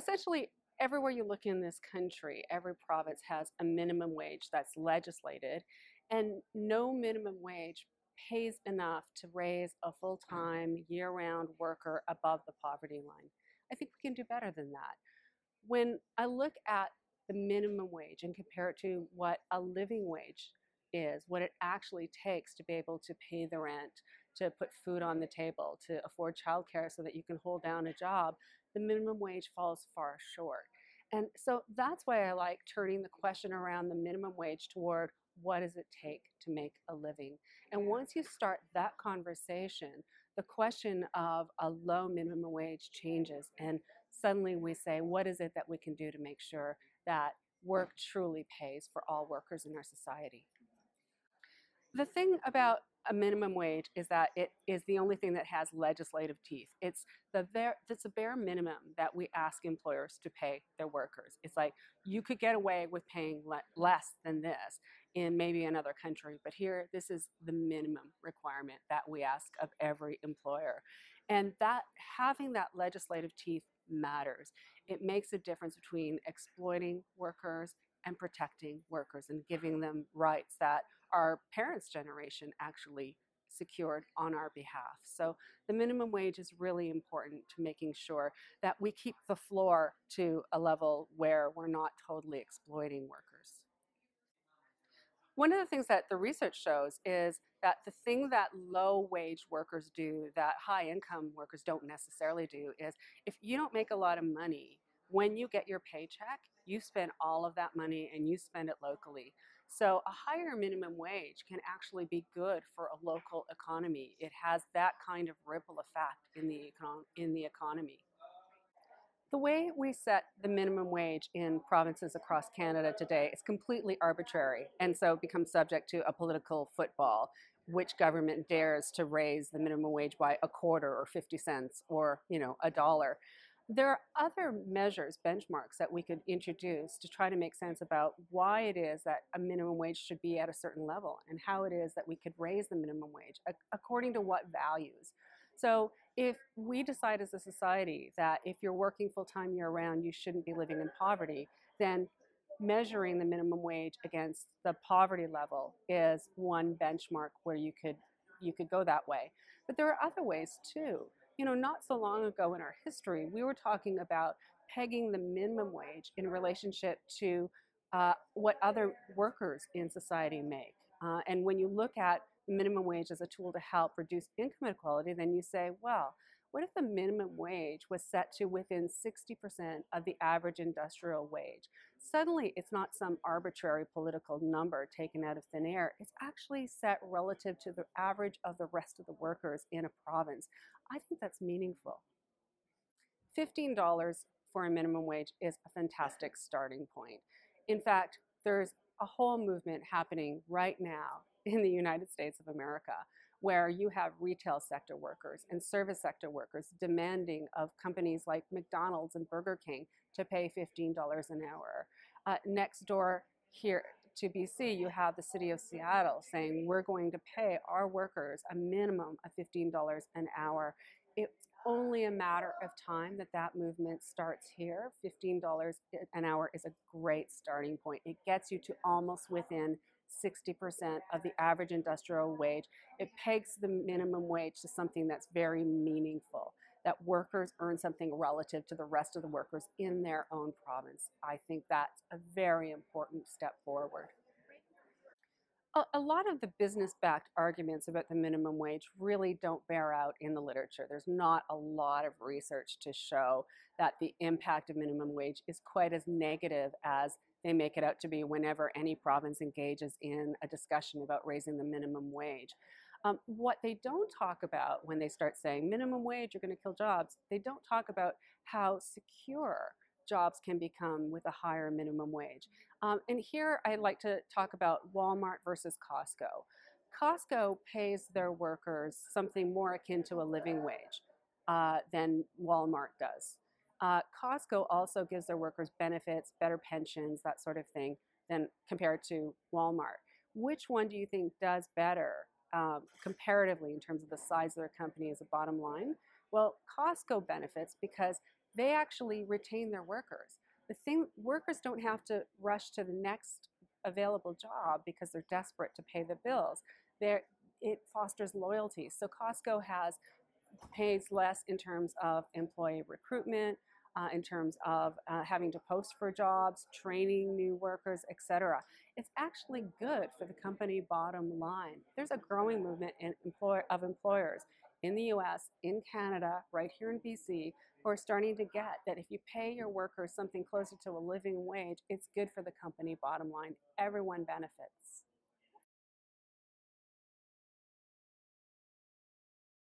Essentially, everywhere you look in this country, every province has a minimum wage that's legislated, and no minimum wage pays enough to raise a full-time, year-round worker above the poverty line. I think we can do better than that. When I look at the minimum wage and compare it to what a living wage is, what it actually takes to be able to pay the rent, to put food on the table, to afford childcare so that you can hold down a job, the minimum wage falls far short. And so that's why I like turning the question around the minimum wage toward what does it take to make a living? And once you start that conversation, the question of a low minimum wage changes, and suddenly we say, what is it that we can do to make sure that work truly pays for all workers in our society? The thing about a minimum wage is that it is the only thing that has legislative teeth. It's a bare minimum that we ask employers to pay their workers. It's like you could get away with paying less than this in maybe another country, but here this is the minimum requirement that we ask of every employer. And that having that legislative teeth matters. It makes a difference between exploiting workers and protecting workers and giving them rights that our parents' generation actually secured on our behalf. So the minimum wage is really important to making sure that we keep the floor to a level where we're not totally exploiting workers. One of the things that the research shows is that the thing that low wage workers do that high income workers don't necessarily do is if you don't make a lot of money, when you get your paycheck, you spend all of that money and you spend it locally. So a higher minimum wage can actually be good for a local economy. It has that kind of ripple effect in the economy. The way we set the minimum wage in provinces across Canada today is completely arbitrary, and so becomes subject to a political football. Which government dares to raise the minimum wage by a quarter or 50 cents or, a dollar? There are other measures, benchmarks that we could introduce to try to make sense about why it is that a minimum wage should be at a certain level and how it is that we could raise the minimum wage according to what values. So if we decide as a society that if you're working full-time year-round, you shouldn't be living in poverty, then measuring the minimum wage against the poverty level is one benchmark where you could go that way. But there are other ways too. Not so long ago in our history, we were talking about pegging the minimum wage in relationship to what other workers in society make. And when you look at minimum wage as a tool to help reduce income inequality, then you say, well, what if the minimum wage was set to within 60% of the average industrial wage? Suddenly, it's not some arbitrary political number taken out of thin air. It's actually set relative to the average of the rest of the workers in a province. I think that's meaningful. $15 for a minimum wage is a fantastic starting point. In fact, there's a whole movement happening right now in the United States of America where you have retail sector workers and service sector workers demanding of companies like McDonald's and Burger King to pay $15 an hour. Next door here to BC, you have the city of Seattle saying we're going to pay our workers a minimum of $15 an hour. It's only a matter of time that that movement starts here. $15 an hour is a great starting point. It gets you to almost within 60% of the average industrial wage. It pegs the minimum wage to something that's very meaningful, that workers earn something relative to the rest of the workers in their own province. I think that's a very important step forward. A lot of the business-backed arguments about the minimum wage really don't bear out in the literature. There's not a lot of research to show that the impact of minimum wage is quite as negative as they make it out to be whenever any province engages in a discussion about raising the minimum wage. What they don't talk about when they start saying minimum wage, you're going to kill jobs, they don't talk about how secure jobs can become with a higher minimum wage. And here I'd like to talk about Walmart versus Costco. Costco pays their workers something more akin to a living wage than Walmart does. Costco also gives their workers benefits, better pensions, that sort of thing, than compared to Walmart. Which one do you think does better comparatively in terms of the size of their company as a bottom line. Well, Costco benefits because they actually retain their workers. The thing, workers don't have to rush to the next available job because they're desperate to pay the bills. It fosters loyalty. So Costco pays less in terms of employee recruitment, in terms of having to post for jobs, training new workers, etc. It's actually good for the company bottom line. There's a growing movement of employers in the US, in Canada, right here in BC, who are starting to get that if you pay your workers something closer to a living wage, it's good for the company bottom line. Everyone benefits.